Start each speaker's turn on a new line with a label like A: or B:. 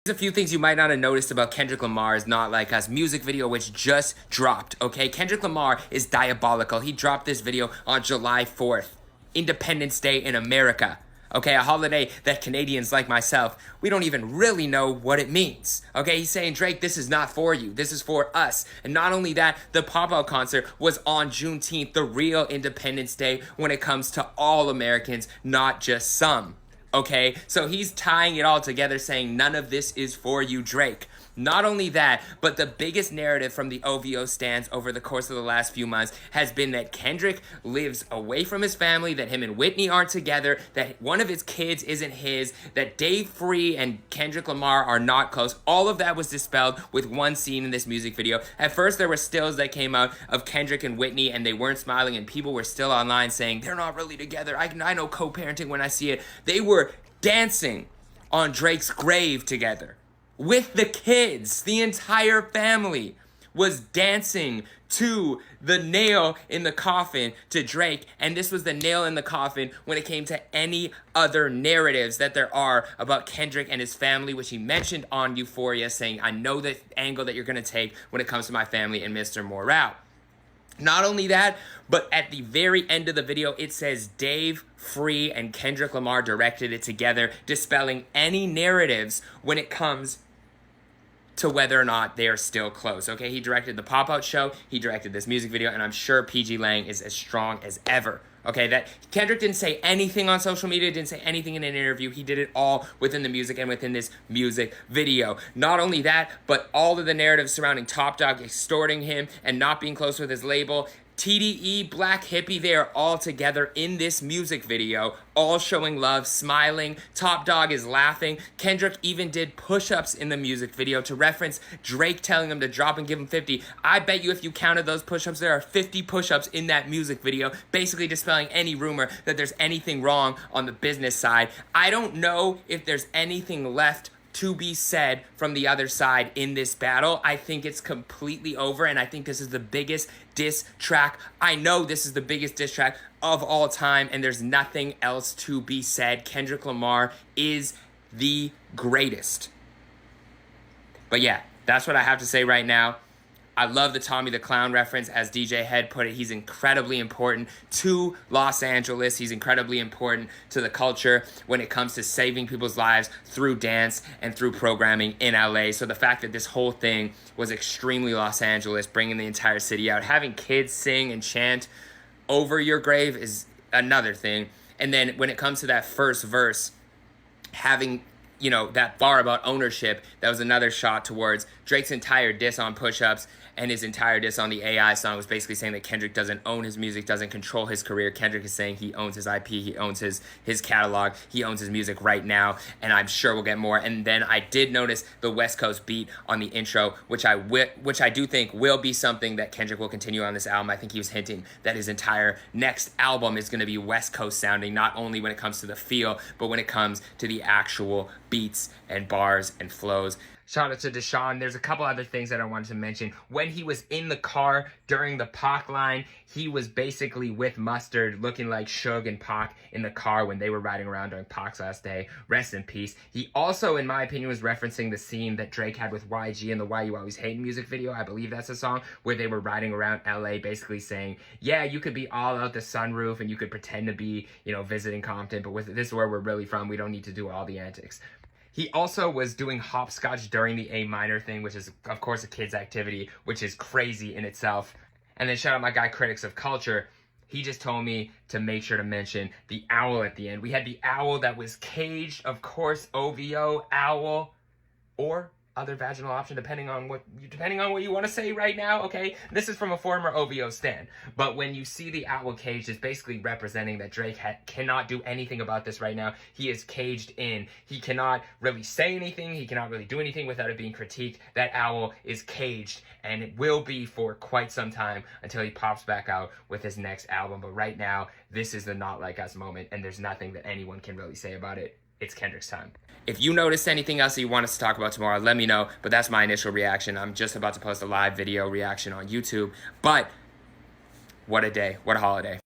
A: There's a few things you might not have noticed about Kendrick Lamar's Not Like Us music video, which just dropped, okay? Kendrick Lamar is diabolical. He dropped this video on July 4th, Independence Day in America, okay? A holiday that Canadians like myself, we don't even really know what it means, okay? He's saying, Drake, this is not for you. This is for us. And not only that, the pop-out concert was on Juneteenth, the real Independence Day when it comes to all Americans, not just some. Okay, so he's tying it all together saying none of this is for you, Drake. Not only that, but the biggest narrative from the OVO stands over the course of the last few months has been that Kendrick lives away from his family, that him and Whitney aren't together, that one of his kids isn't his, that Dave Free and Kendrick Lamar are not close. All of that was dispelled with one scene in this music video. At first, there were stills that came out of Kendrick and Whitney, and they weren't smiling, and people were still online saying, they're not really together. I know co-parenting when I see it. They were dancing on Drake's grave together with the kids. The entire family was dancing to the nail in the coffin to Drake, and this was the nail in the coffin when it came to any other narratives that there are about Kendrick and his family, which he mentioned on Euphoria, saying, I know the angle that you're going to take when it comes to my family and Mr. Morale. Not only that, but at the very end of the video, it says Dave Free and Kendrick Lamar directed it together, dispelling any narratives when it comes to whether or not they are still close, okay? He directed the pop-out show, he directed this music video, and I'm sure PG Lang is as strong as ever, okay? That Kendrick didn't say anything on social media, didn't say anything in an interview. He did it all within the music and within this music video. Not only that, but all of the narratives surrounding Top Dog extorting him and not being close with his label, TDE, Black Hippie, they are all together in this music video, all showing love, smiling. Top Dog is laughing. Kendrick even did push-ups in the music video to reference Drake telling him to drop and give him 50. I bet you if you counted those push-ups, there are 50 push-ups in that music video, basically dispelling any rumor that there's anything wrong on the business side. I don't know if there's anything left to be said from the other side in this battle. I think it's completely over, and I think this is the biggest diss track. I know this is the biggest diss track of all time, and there's nothing else to be said. Kendrick Lamar is the greatest. But yeah, that's what I have to say right now. I love the Tommy the Clown reference. As DJ Head put it, he's incredibly important to Los Angeles. He's incredibly important to the culture when it comes to saving people's lives through dance and through programming in LA. So the fact that this whole thing was extremely Los Angeles, bringing the entire city out, having kids sing and chant over your grave is another thing. And then when it comes to that first verse, having that bar about ownership, that was another shot towards Drake's entire diss on push-ups, and his entire diss on the AI song was basically saying that Kendrick doesn't own his music, doesn't control his career. Kendrick is saying he owns his IP, he owns his catalog, he owns his music right now, and I'm sure we'll get more. And then I did notice the West Coast beat on the intro, which I do think will be something that Kendrick will continue on this album. I think he was hinting that his entire next album is going to be West Coast sounding, not only when it comes to the feel, but when it comes to the actual beats and bars and flows. Shout out to Deshaun. There's a couple other things that I wanted to mention. When he was in the car during the Pac line, he was basically with Mustard looking like Suge and Pac in the car when they were riding around during Pac's last day. Rest in peace. He also, in my opinion, was referencing the scene that Drake had with YG in the Why You Always Hate music video. I believe that's a song where they were riding around LA basically saying, yeah, you could be all out the sunroof and you could pretend to be, visiting Compton, but this is where we're really from. We don't need to do all the antics. He also was doing hopscotch during the A minor thing, which is, of course, a kid's activity, which is crazy in itself. And then shout out my guy, Critics of Culture. He just told me to make sure to mention the owl at the end. We had the owl that was caged, of course, OVO, owl, or other vaginal option, depending on what you want to say right now, okay? This is from a former OVO stan. But when you see the owl caged, it's basically representing that Drake cannot do anything about this right now. He is caged in. He cannot really say anything. He cannot really do anything without it being critiqued. That owl is caged, and it will be for quite some time until he pops back out with his next album. But right now, this is the Not Like Us moment, and there's nothing that anyone can really say about it. It's Kendrick's time. If you noticed anything else that you want us to talk about tomorrow, let me know. But that's my initial reaction. I'm just about to post a live video reaction on YouTube. But what a day. What a holiday.